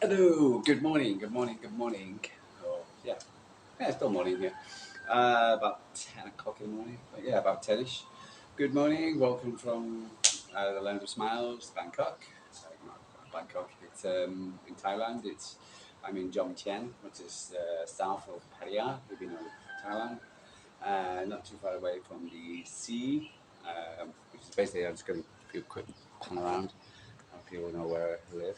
Hello, good morning, good morning, good morning. Oh, yeah, it's still morning here. About 10 o'clock in the morning, but yeah, about 10ish. Good morning, welcome from the land of smiles, Bangkok. Not Bangkok, it's in Thailand. I'm in Jomtien, which is south of Pattaya, if you know Thailand. Not too far away from the sea, which is basically, I'm just going to do a quick pan around, so people know where I live.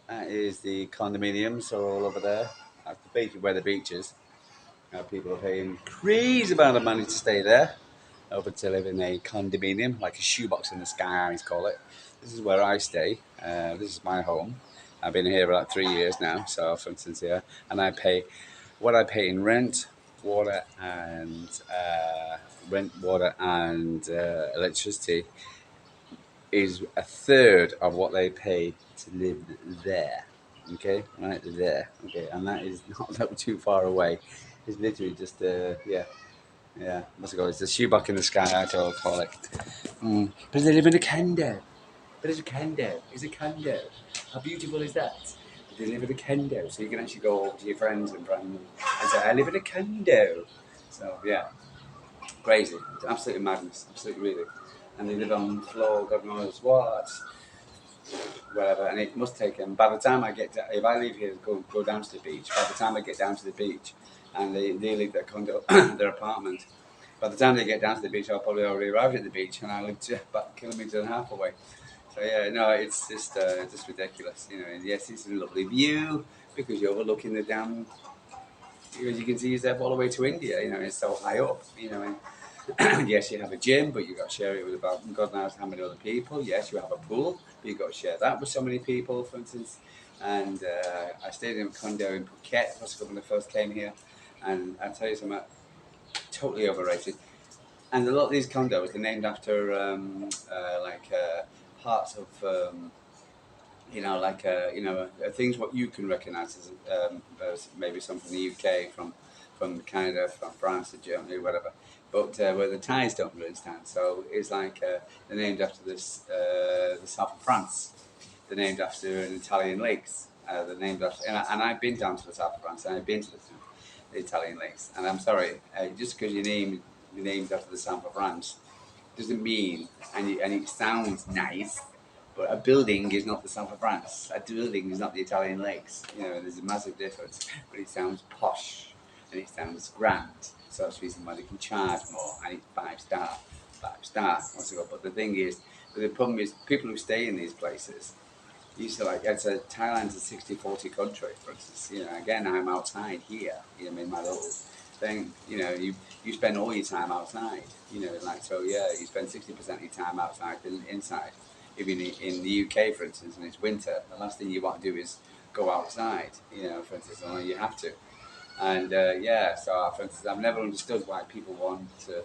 That is the condominiums are all over there. That's the beach where the beach is. People are paying crazy amount of money to stay there. Over to live in a condominium, like a shoebox in the sky, I always call it. This is where I stay. This is my home. I've been here about 3 years now, so for instance here, and I pay what I pay in rent, water, and electricity is a third of what they pay to live there. Okay, right there. Okay, and that is not that too far away. It's literally just yeah. What's it called? It's the shoebox in the sky. I call it. But they live in a condo. But it's a condo. It's a condo. How beautiful is that? But they live in a condo, so you can actually go over to your friends and say, "I live in a condo." So yeah, crazy. It's absolutely madness. Absolutely really. And they live on the floor, God knows what, whatever. And it must take them. By the time I get, if I leave here, go down to the beach. By the time I get down to the beach, and they leave their condo, their apartment. By the time they get down to the beach, I'll probably already arrived at the beach, and I live about a kilometre and a half away. So yeah, no, it's just ridiculous, you know. And yes, it's a lovely view because you're overlooking the dam. Because you can see yourself all the way to India, you know. It's so high up, you know. And yes, you have a gym, but you've got to share it with about God knows how many other people. Yes, you have a pool, but you've got to share that with so many people, for instance. And I stayed in a condo in Phuket when I first came here, and I tell you something, totally overrated. And a lot of these condos are named after parts of things what you can recognise as maybe some from the UK, from Canada, from France, or Germany, whatever. But where the Thais don't really stand. So it's like they're named after the south of France. They're named after an Italian lakes. They're named after, and I've been down to the south of France, and I've been to the Italian lakes. And I'm sorry, just because you're named after the south of France doesn't mean, and it sounds nice, but a building is not the south of France. A building is not the Italian lakes. You know, there's a massive difference. But it sounds posh and it sounds grand. So that's the reason why they can charge more. And it's five star. What's it called? But the thing is, but the problem is, people who stay in these places used to like, it's a Thailand's a 60-40 country, for instance. You know, again, I'm outside here, you know, in my little thing, you know, you spend all your time outside, you know, like, so yeah, you spend 60% of your time outside than inside. If you're in the UK, for instance, and it's winter, the last thing you want to do is go outside, you know, for instance, or you have to. And yeah, so for instance, I've never understood why people want to,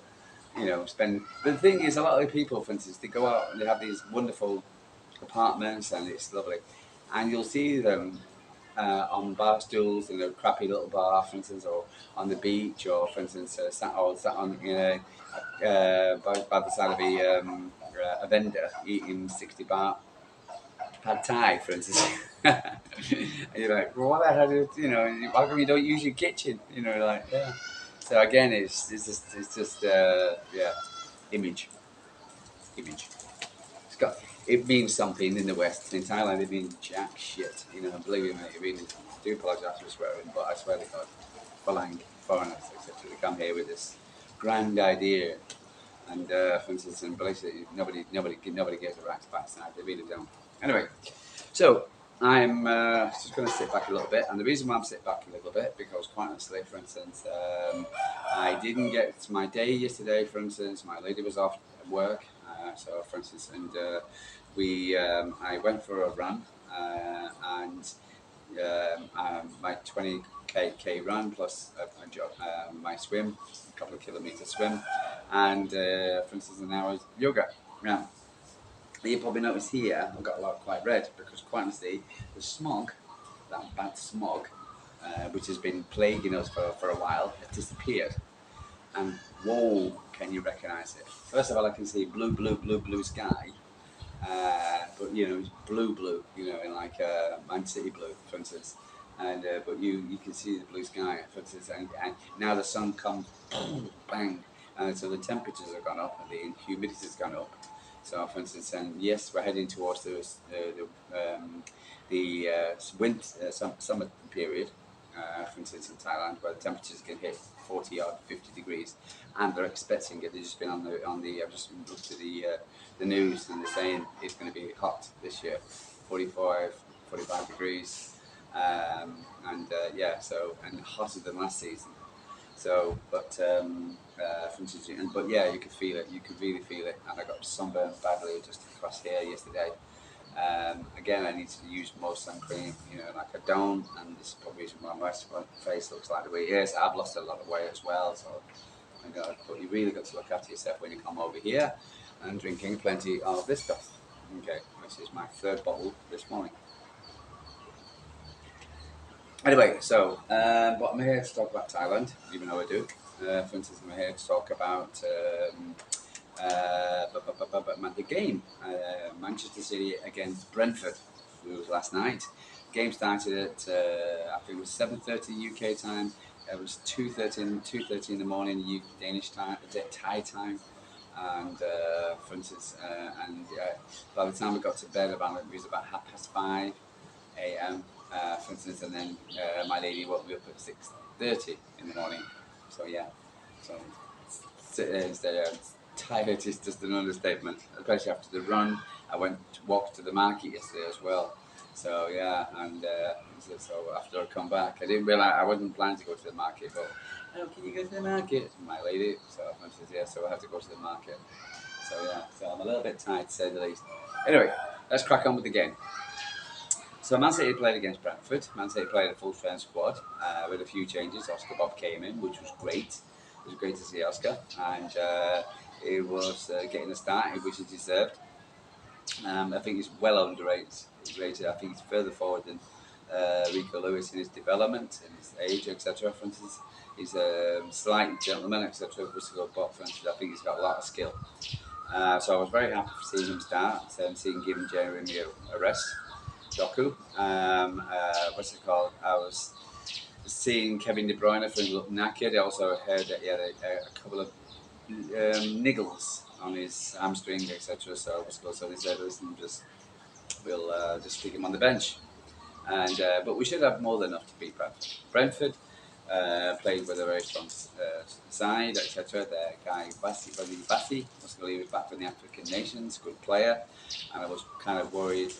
you know, spend. But the thing is, a lot of the people, for instance, they go out and they have these wonderful apartments and it's lovely. And you'll see them on bar stools in a crappy little bar, for instance, or on the beach, or for instance, sat on by the side of a vendor eating 60 baht pad thai, for instance. And you're like, well, what the hell? You know, how come you don't use your kitchen? You know, like yeah. So again, it's just yeah, image, image. It's got it means something in the West. In Thailand, it means jack shit. You know, believe me, it means. I do apologise for swearing, but I swear to God, Falang, foreigners, etc. They come here with this grand idea, and for instance, and basically nobody gives a rat's backside. They really don't. Anyway, so I'm just going to sit back a little bit, and the reason why I'm sitting back a little bit because, quite honestly, for instance, I didn't get to my day yesterday. For instance, my lady was off at work, so for instance, and we I went for a run, and my 20k run plus my swim, a couple of kilometer swim, and for instance, an hour's yoga. Now, you probably noticed here I've got a lot quite red because quite honestly the smog, that bad smog, which has been plaguing us for a while, has disappeared. And whoa, can you recognise it? First of all, I can see blue sky, but it's blue, in like Man City blue, for instance. And but you can see the blue sky, for instance, and now the sun comes, boom, bang, and so the temperatures have gone up and the humidity has gone up. So, for instance, and yes, we're heading towards the winter, summer period, for instance, in Thailand, where the temperatures can hit 40 or 50 degrees, and they're expecting it. They've just been I've just looked at the news, and they're saying it's going to be hot this year, 45, 45 degrees, and yeah, so and hotter than last season. So, for instance, but yeah, you could feel it. You could really feel it. And I got sunburned badly just across here yesterday. Again, I need to use more sun cream, like I don't, and this is probably why my face looks like the way it is. I've lost a lot of weight as well, so but you really got to look after yourself when you come over here and drinking plenty of this stuff. Okay, this is my third bottle this morning. Anyway, so but I'm here to talk about Thailand, even though I do. For instance, I'm here to talk about the game, Manchester City against Brentford. It was last night. Game started at I think it was 7:30 UK time. It was 2:30 in the morning Danish time, Thai time, and for instance, and by the time we got to bed, it was about 5:30 a.m. For instance, and then my lady woke me up at 6:30 in the morning. So yeah, so tired is just an understatement, especially after the run. I went to walk to the market yesterday as well. So yeah, and so after I come back, I didn't realize I wasn't planning to go to the market, but can you go to the market? My lady, so I said yeah, so I have to go to the market. So yeah, so I'm a little bit tired to say the least. Anyway, let's crack on with the game. So Man City played against Brentford. Man City played a full strength squad with a few changes. Oscar Bob came in, which was great. It was great to see Oscar, and he was getting a start, which he deserved. I think he's well underrated. Rated. I think he's further forward than Rico Lewis in his development and his age, etc. For instance, he's a slight gentleman, etc. But for instance, I think he's got a lot of skill. So I was very happy to see him start, seeing giving Jeremy a rest. Doku. What's it called? I was seeing Kevin De Bruyne for him look knackered. I also heard that he had a couple of niggles on his hamstring, etc. So they said, listen, we'll just stick him on the bench. And but we should have more than enough to beat Brentford. Brentford played with a very strong side, etc. Their guy Bassi was going to leave back from the African nations, good player, and I was kind of worried.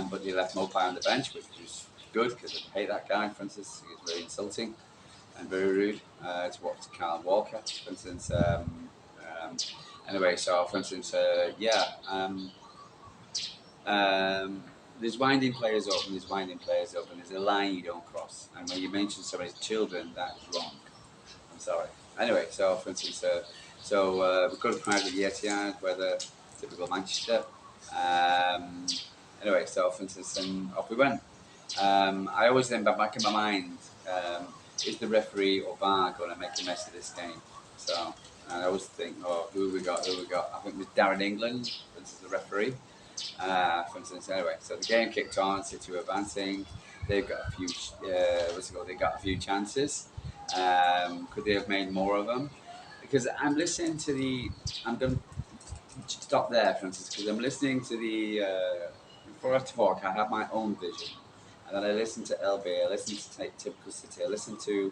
But he left Mopai on the bench, which was good because I hate that guy. For instance, he was very insulting and very rude to watch Carl Walker, for instance. Um, anyway, so for instance, yeah. Um, there's winding players up and there's winding players up, and there's a line you don't cross. And when you mention somebody's children, that's wrong. I'm sorry. Anyway, so for instance, we got a private Etihad, whether typical Manchester. Um, anyway, so for instance, and off we went. I always think, back in my mind, is the referee or VAR going to make a mess of this game? So and I always think, oh, who we got? Who we got? I think it was Darren England, this is the referee. For instance, anyway, so the game kicked on. City were advancing. They've got a few. They got a few chances. Could they have made more of them? Because I'm listening to the. I'm going to stop there, for instance, because I'm listening to the. Before I talk, I have my own vision, and then I listen to LB. I listen to Typical City. I listen to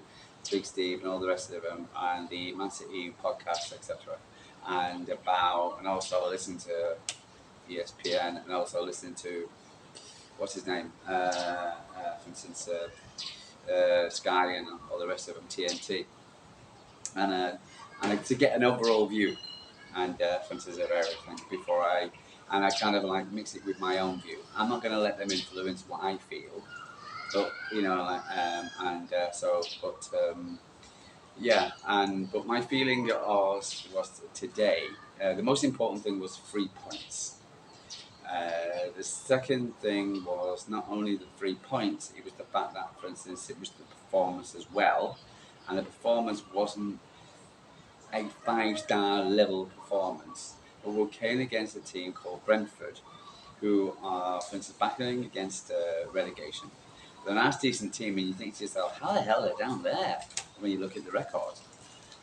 Big Steve and all the rest of them, and the Man City podcast, etc. And also I listen to ESPN, and also listening to what's his name, for instance, Sky and all the rest of them, TNT, and to get an overall view and for instance of everything before I kind of like mix it with my own view. I'm not going to let them influence what I feel, but yeah, but my feeling was today. The most important thing was 3 points. The second thing was not only the 3 points, it was the fact that, for instance, it was the performance as well. And the performance wasn't a 5-star level performance. but we're playing against a team called Brentford, who are, for instance, battling against relegation. They're a nice, decent team, and you think to yourself, how the hell are they down there when you look at the record?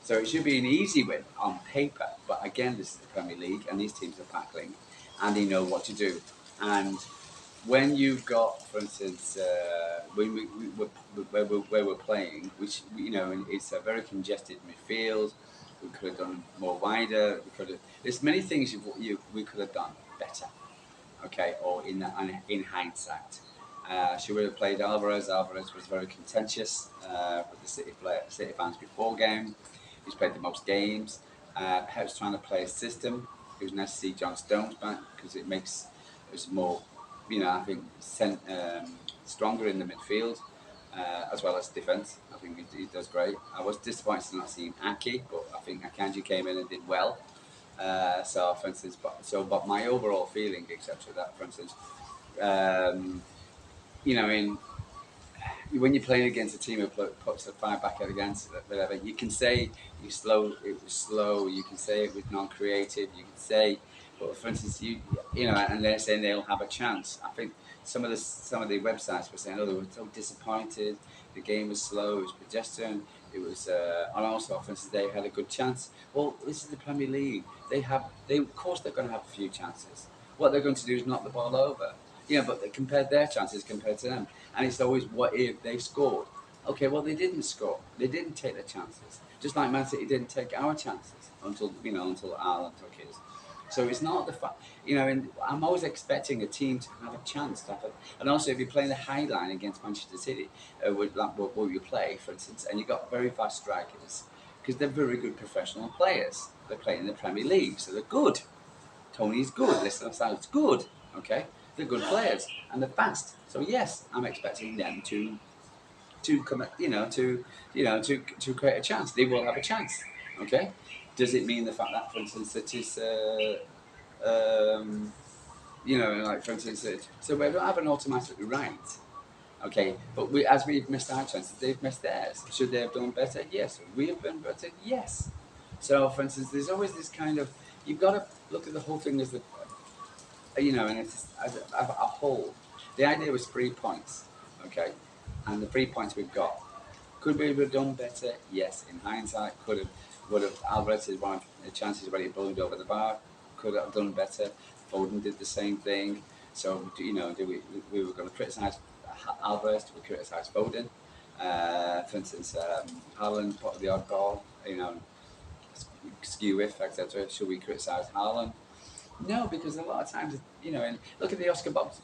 So it should be an easy win on paper. But again, this is the Premier League, and these teams are battling, and they know what to do. And when you've got, for instance, when where we're playing, which it's a very congested midfield. We could have done more wider. We could have. There's many things we could have done better. Okay, or in hindsight, she would have played Alvarez. Alvarez was very contentious with the City fans before game. He's played the most games. Pep's trying to play a system. It was nice to see John Stones back because it makes us more, I think, stronger in the midfield as well as defence. I think he does great. I was disappointed to not see Aki, but I think Akanji came in and did well. So, for instance, but my overall feeling, etc., that, for instance, um, in when you're playing against a team who puts a five back out against whatever, you can say it was slow. You can say it was non-creative. You can say, but for instance, and they're saying they'll have a chance. I think some of the websites were saying, oh, they were so disappointed. The game was slow. It was pedestrian. It was, and also, for instance, they had a good chance. Well, this is the Premier League. Of course, they're going to have a few chances. What they're going to do is knock the ball over. But they compared their chances compared to them. And it's always, what if they scored? Okay, well, they didn't score. They didn't take their chances. Just like Man City didn't take our chances until Ireland took his. So it's not the fact, and I'm always expecting a team to have a chance to have it. And also, if you're playing the high line against Manchester City, what you play, for instance, and you've got very fast strikers, because they're very good professional players. They're playing in the Premier League, so they're good. Tony's good. Listen, sounds good. Okay, they're good players and they're fast. So yes, I'm expecting them to come, to create a chance. They will have a chance. Okay, does it mean the fact that, for instance, that is, like for instance, so we don't have an automatic right. Okay, but as we've missed our chances, they've missed theirs. Should they have done better? Yes. We have done better? Yes. So, for instance, there's always this kind of, you've got to look at the whole thing and it's as a whole. The idea was 3 points, okay, and the 3 points we've got. Could we have done better? Yes. In hindsight, would have Alvarez's one the chances when he ballooned over the bar. Could have done better. Foden did the same thing. So we were going to criticise Alvarez? Do we criticise Foden? For instance, Haaland put the odd ball, skew with, etc. Should we criticise Haaland? No, because a lot of times, and look at the Oscar Bob,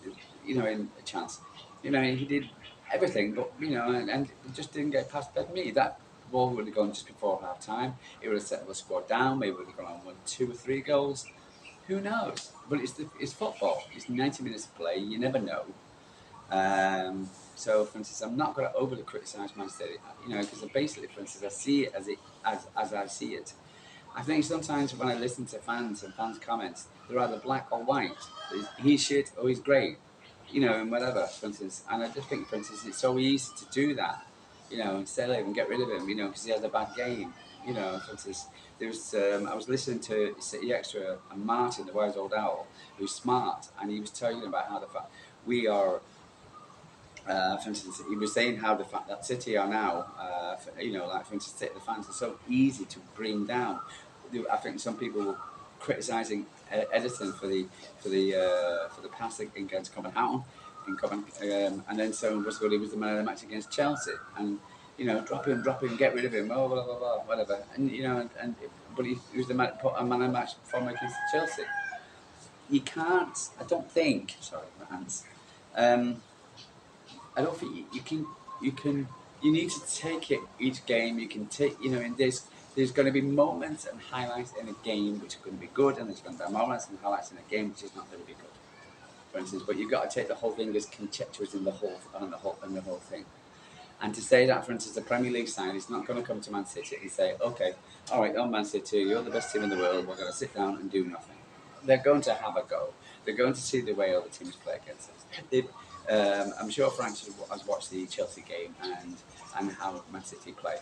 in a chance. He did everything, but, and it just didn't get past me. That ball would have gone just before half time. It would have set the squad down. Maybe would have gone on 2 or 3 goals. Who knows? But it's football. It's 90 minutes of play. You never know. So, for instance, I'm not going to overly criticise Man City, because basically, for instance, I see it as I see it. I think sometimes when I listen to fans and fans' comments, they're either black or white. He's shit or he's great, and whatever, for instance. And I just think, for instance, it's so easy to do that, and sell him and get rid of him, because he has a bad game. For instance, I was listening to City Extra and Martin, the wise old owl, who's smart, and he was telling about how the fact we are. For instance, he was saying how the fact that City are now, like for instance, the fans are so easy to bring down. I think some people were criticising Edison for the pass against Copenhagen, and then someone was he was the man of the match against Chelsea, and drop him, get rid of him, blah blah blah, whatever, but he was the man of the match performer against Chelsea. You can't. I don't think. Sorry, my hands. I don't think you can. You can. You need to take it each game. You can take. And there's going to be moments and highlights in a game which are going to be good, and there's going to be moments and highlights in a game which is not going to be good. For instance, but you've got to take the whole thing as conjectures in the whole thing. And to say that, for instance, the Premier League side is not going to come to Man City and say, okay, all right, Man City, you're the best team in the world. We're going to sit down and do nothing. They're going to have a go. They're going to see the way other teams play against us. I'm sure Frank has watched the Chelsea game and how Man City play,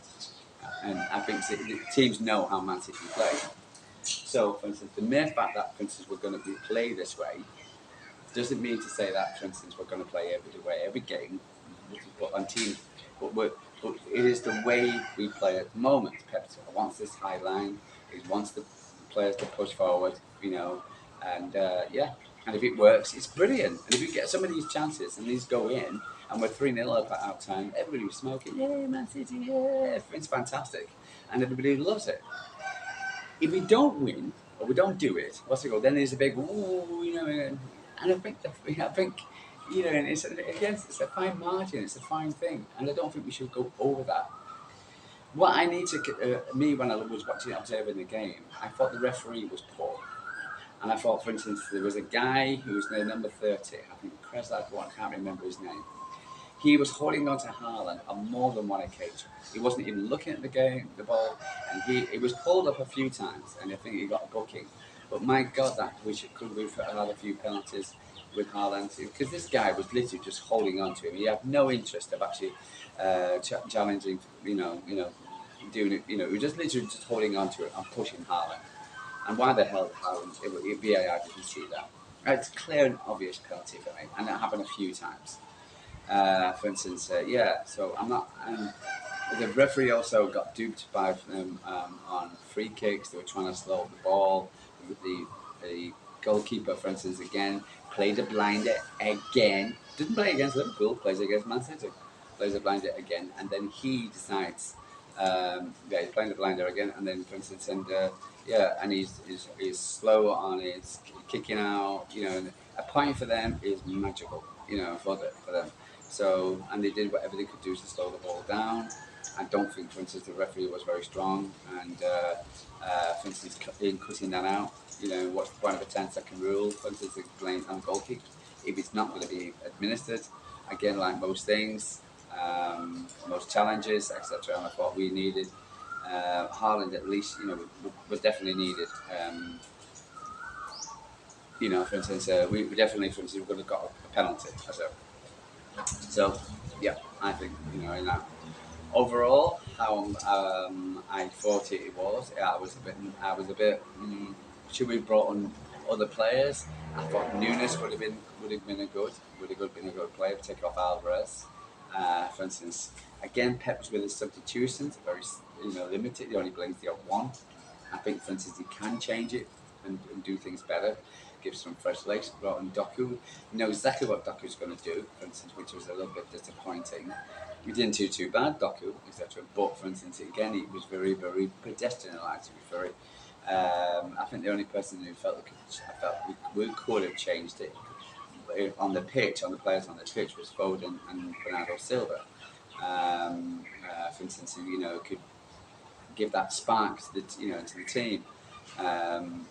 and I think the teams know how Man City play. So, for instance, the mere fact that, for instance, we're going to be play this way doesn't mean to say that, for instance, we're going to play every way, every game, but on teams. But, but it is the way we play at the moment. Pep wants this high line. He wants the players to push forward, and yeah. And if it works, it's brilliant. And if we get some of these chances and these go in, and we're 3-0 up at out time, everybody was smoking, yay, Man City, yeah. It's fantastic. And everybody loves it. If we don't win or we don't do it, what's it called? Then there's a big ooh, and I think, and it's again, it's a fine margin, it's a fine thing, and I don't think we should go over that. What I need to me when I was watching observing the game, I thought the referee was poor, and I thought, for instance, there was a guy who was named number 30. I think Kreslak, I can't remember his name. He was holding on to Haaland on more than one occasion. He wasn't even looking at the ball, and he was pulled up a few times, and I think he got a booking. But my God, that could we have had a few penalties with Haaland, because this guy was literally just holding on to him. He had no interest of actually challenging, doing it. He was just literally just holding on to it and pushing Haaland. And why the hell Haaland? VAR didn't see that. It's clear and obvious penalty for me, and that happened a few times. For instance, yeah. So I'm not. The referee also got duped by them on free kicks. They were trying to slow up the ball. The goalkeeper, for instance, again played a blinder again. Didn't play against Liverpool. Plays against Man City. Plays a blinder again, and then he decides. Yeah, he's playing the blinder again, and then, for instance, yeah, and he's slow on his kicking out. A point for them is magical. For them. So, and they did whatever they could do to slow the ball down. I don't think, for instance, the referee was very strong, and for instance, in cutting that out, what's the point of a 10-second rule? For instance, playing on goal kick, if it's not going to be administered, again, like most things, most challenges, etc. And I thought we needed Haaland at least, was definitely needed. For instance, we definitely, for instance, we would have got a penalty. So, yeah, I think, in that. Overall, how I thought it was, yeah, I was a bit. Should we brought on other players? I thought Nunes would have been a good player to take off Alvarez. For instance, again, Pep's with his substitutions are very limited. He only brings the odd one. I think, for instance, he can change it and do things better. Give some fresh legs. Brought in Doku. You know exactly what Doku's going to do, for instance, which was a little bit disappointing. He didn't do too bad, Doku, etc. But, for instance, again, he was very, very pedestrian-like. To be very, I think the only person who I felt we could have changed it on the pitch, on the players on the pitch, was Foden and Bernardo Silva. For instance, could give that spark to the team. Um,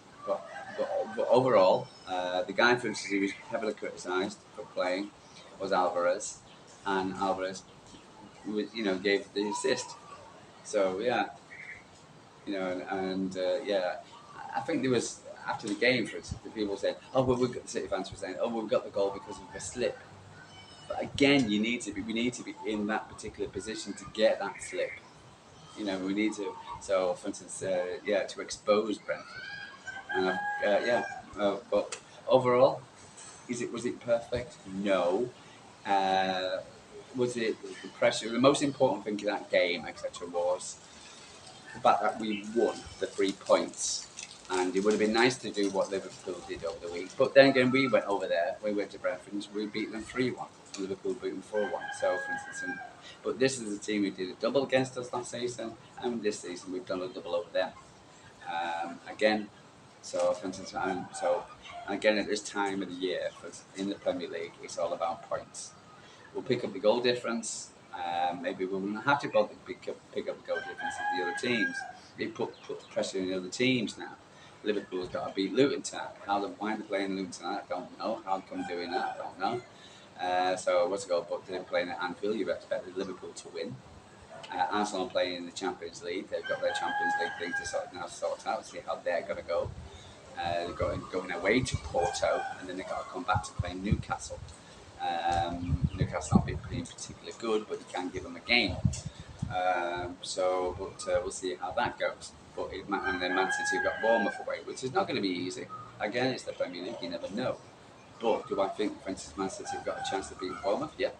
but overall, the guy, for instance, who was heavily criticised for playing was Alvarez, and Alvarez gave the assist. So yeah, yeah, I think there was after the game, for instance, the people said, "Oh, well, the City fans were saying, oh, we've got the goal because of a slip." But again, we need to be in that particular position to get that slip. We need to. So, for instance, yeah, to expose Brentford. Yeah, but overall, was it perfect? No. Uh, was it the pressure? The most important thing in that game, etc., was the fact that we won the 3 points. And it would have been nice to do what Liverpool did over the week. But then again, we went over there, we went to Brentford, and we beat them 3-1. Liverpool beat them 4-1. So, for instance, but this is a team who did a double against us last season, and this season we've done a double over them. Again, so, for instance, and again, at this time of the year, in the Premier League, it's all about points. We'll pick up the goal difference. Maybe we won't have to bother pick up the goal difference of the other teams. They put pressure on the other teams now. Liverpool's got to beat Luton tonight. Why they're playing Luton tonight, I don't know. How come doing that, I don't know. So what's it called? But they're playing at Anfield. You expect Liverpool to win. Arsenal are playing in the Champions League. They've got their Champions League thing to sort out, see how they're going to go. They're going away to Porto, and then they've got to come back to play Newcastle. Newcastle not been playing particularly good, but you can give them a game. But we'll see how that goes. and then Man City have got Bournemouth away, which is not going to be easy. Again, it's the Premier League, you never know. But do I think, for instance, Man City have got a chance to beat Bournemouth? Yeah.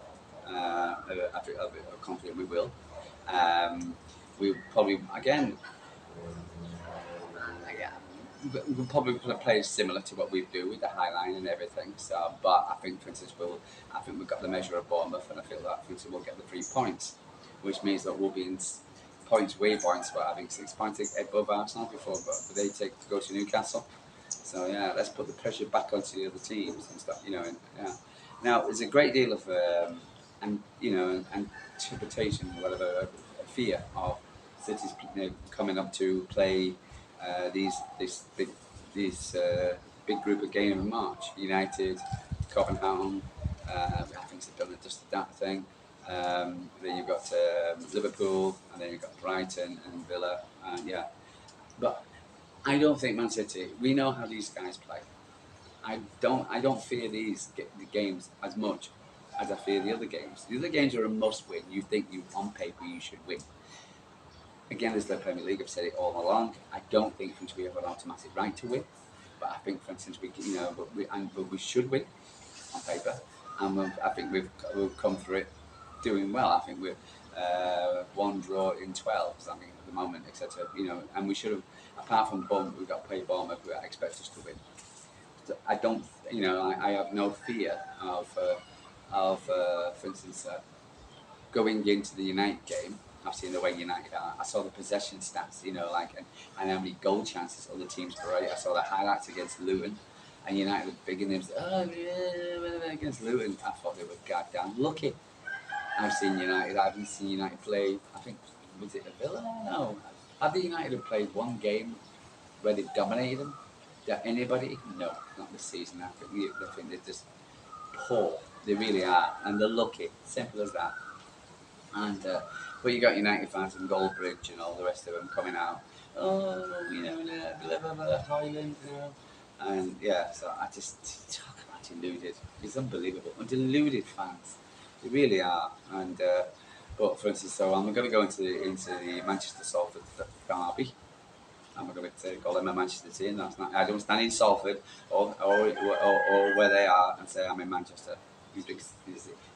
I think I'm confident we will. Um, we probably, again, yeah, we're probably going to play similar to what we do with the high line and everything. So, but I think, for instance, I think we've got the measure of Bournemouth, and I feel that, for instance, we'll get the 3 points, which means that we'll be in points, way points, but having 6 points above Arsenal before, but they take to go to Newcastle. So yeah, let's put the pressure back onto the other teams and stuff. And, yeah. Now there's a great deal of and anticipation, whatever, fear of cities coming up to play these big group of game in March. United, Copenhagen. I think they've done just that thing. Then you've got Liverpool, and then you've got Brighton and Villa. Yeah, but I don't think Man City. We know how these guys play. I don't fear the games as much as I fear the other games. The other games are a must win. You think on paper you should win. Again, as the Premier League, I've said it all along. I don't think we have an automatic right to win, but I think, for instance, but we should win on paper, and I think we've come through it doing well. I think we're 1 draw in 12. I mean, at the moment, etc. And we should have. Apart from Bournemouth, we've got to play Bournemouth. I expect us to win. I don't. I have no fear for instance, going into the United game. I've seen the way United are. I saw the possession stats, and how many goal chances other teams create. I saw the highlights against Luton, and United were big in them. Oh yeah, against Luton. I thought they were goddamn lucky. I've seen United. I haven't seen United play. I think was it a Villa? No. Have the United have played one game where they've dominated them? Anybody? No, not this season. I think they're just poor. They really are, and they're lucky. Simple as that. And but you got United fans and Goldbridge and all the rest of them coming out. Oh, blah blah blah, Highland, and yeah. So I just talk about deluded. It's unbelievable. Deluded fans. They really are. And but for instance, so I'm going to go into the Manchester Salford derby. I'm going to call them a Manchester team. That's not. I don't stand in Salford or where they are and say I'm in Manchester.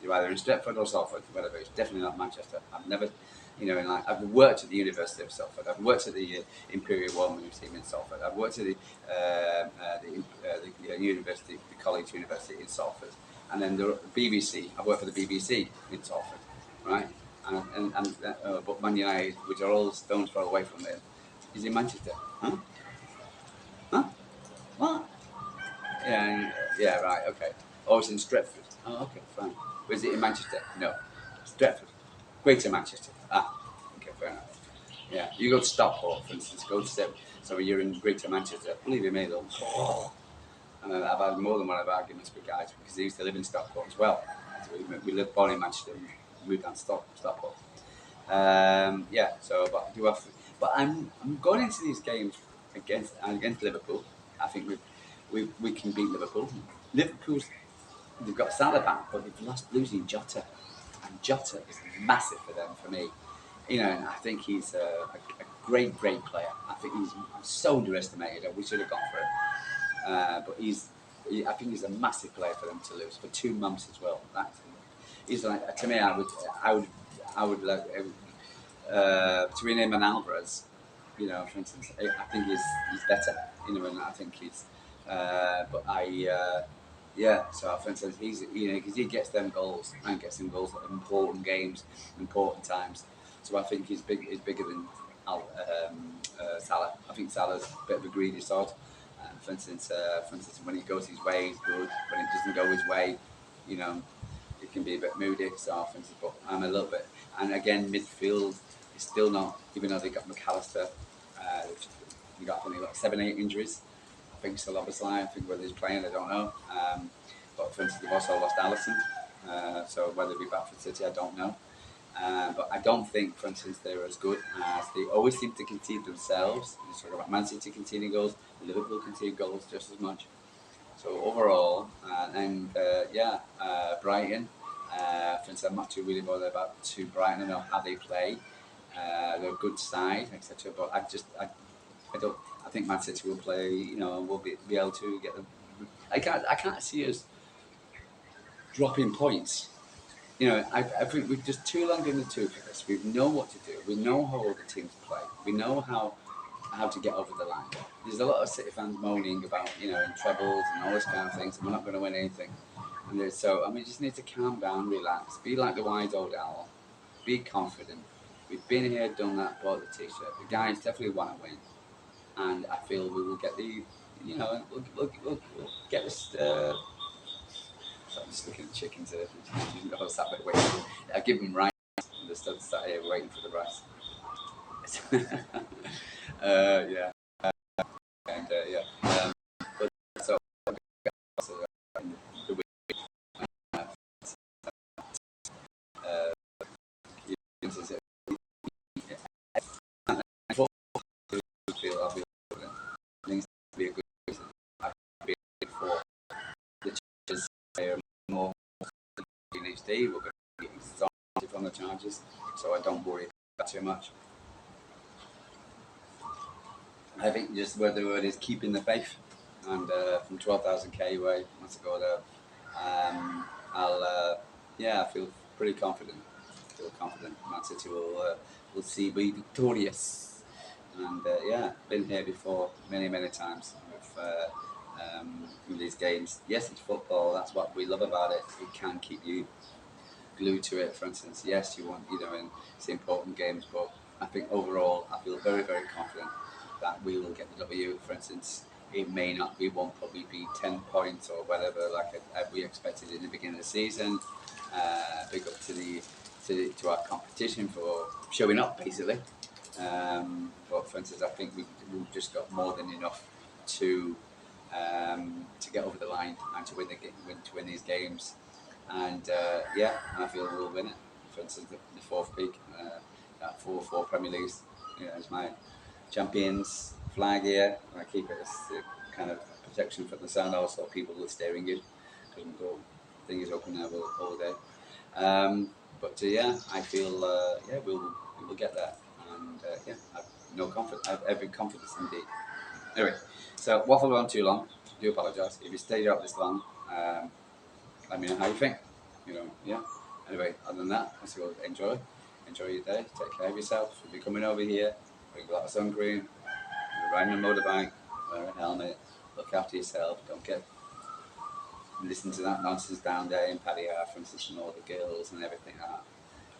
You're either in Stretford or Salford, whatever. It's definitely not Manchester. I've never, I've worked at the University of Salford. I've worked at the Imperial War Museum in Salford. I've worked at the University, the College University in Salford, and then the BBC. I've worked for the BBC in Salford, right? But Man United, which are all stones throw away from there, is in Manchester. Huh? Huh? What? Yeah, yeah, right, okay. Oh, it's in Stretford. Oh, okay, fine. Was it in Manchester? No. Stretford. Greater Manchester. Ah, okay, fair enough. Yeah, you go to Stockport, for instance, so you're in Greater Manchester. Believe me, though. And I've had more than one of arguments with guys because they used to live in Stockport as well. So we lived born in Manchester and moved down to Stockport. Yeah, so, but I'm going into these games against Liverpool. I think we can beat Liverpool. They've got Salah back, but they've lost losing Jota, and Jota is massive for them. For me, and I think he's a great player. I think he's so underestimated. We should have gone for it, but I think he's a massive player for them to lose for 2 months as well. He's like, to me, I would like to rename an Alvarez. For instance, I think he's better. And I think he's. But yeah. So for instance, he's because he gets them goals and gets them goals at important games, important times. So I think he's bigger than Salah. I think Salah's a bit of a greedy sort. For instance, when he goes his way, he's good. When it doesn't go his way, you know, it can be a bit moody. So for instance, but I'm a little bit. And again, midfield is still not, even though they got McAllister. They got 7-8 injuries. I think still obviously. I think whether he's playing, I don't know. But for instance, they've also lost Allison. So whether he'll be back for City, I don't know. But I don't think, for instance, they're as good as they always seem to concede themselves. You talk about Man City conceding goals, Liverpool concede goals just as much. So overall, Brighton. For instance, I'm not too really bothered about Brighton. I know how they play. They're a good side, etc. But I don't. I think Man City will play. You know, and we'll be able to get them. I can't see us dropping points. You know, I think we've just too long in the tooth for this. We know what to do. We know how all the teams play. We know how to get over the line. There's a lot of City fans moaning about, you know, trebles and all this kind of things, and we're not going to win anything. And so, I mean, we just need to calm down, relax, be like the wise old owl, be confident. We've been here, done that, bought the t-shirt. The guys definitely want to win, and I feel we will get the, you know, we'll get this. So I'm just looking at chickens here. I was sat there waiting. I give them rice. And they're still sat here waiting for the rice. Yeah, and yeah. But so, so the week, uh, is it? I feel I'll be confident. It needs to be a good reason. I can be for the charges are more in each day. We're going to be exhausted from the charges, so I don't worry about too much. I think just where the word is keeping the faith, and from 12,000 k away, once I go there, I'll yeah, I feel pretty confident. I feel confident Man City will see be victorious, and yeah, been here before many times with these games. Yes, it's football. That's what we love about it. It can keep you glued to it. For instance, yes, you want, you know, in it's important games, but I think overall, I feel very confident that we will get the W. For instance, it may not, we won't probably be 10 points or whatever like we expected in the beginning of the season. Big up to to our competition for showing up, basically. But for instance, I think we've just got more than enough to to get over the line and to to win these games. And yeah, I feel we'll win it. For instance, the fourth peak, that 4-4 Premier Leagues, you know, is my champions flag here. And I keep it as a kind of protection from the sun, also people who are staring you. Couldn't go, thing is open now all day. But yeah, I feel yeah, we will get there. And yeah, I've no confidence. I have every confidence indeed. Anyway, so waffled on too long. I do apologise if you stayed up this long. Let me know how you think. You know, yeah. Anyway, other than that, let's go enjoy your day. Take care of yourself. If you're coming over here, bring a lot of sun cream. If you're riding a motorbike, wear a helmet. Look after yourself. Don't get listen to that nonsense down there in Paddy Hour, for instance, and all the girls and everything.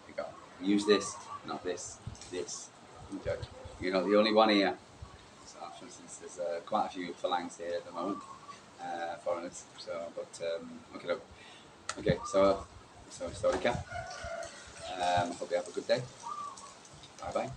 You got use this, not this, this. Okay. You're not the only one here. So, for instance, there's quite a few phalanx here at the moment, foreigners. So, but okay, okay. So sorry, Cap. Hope you have a good day. Bye bye.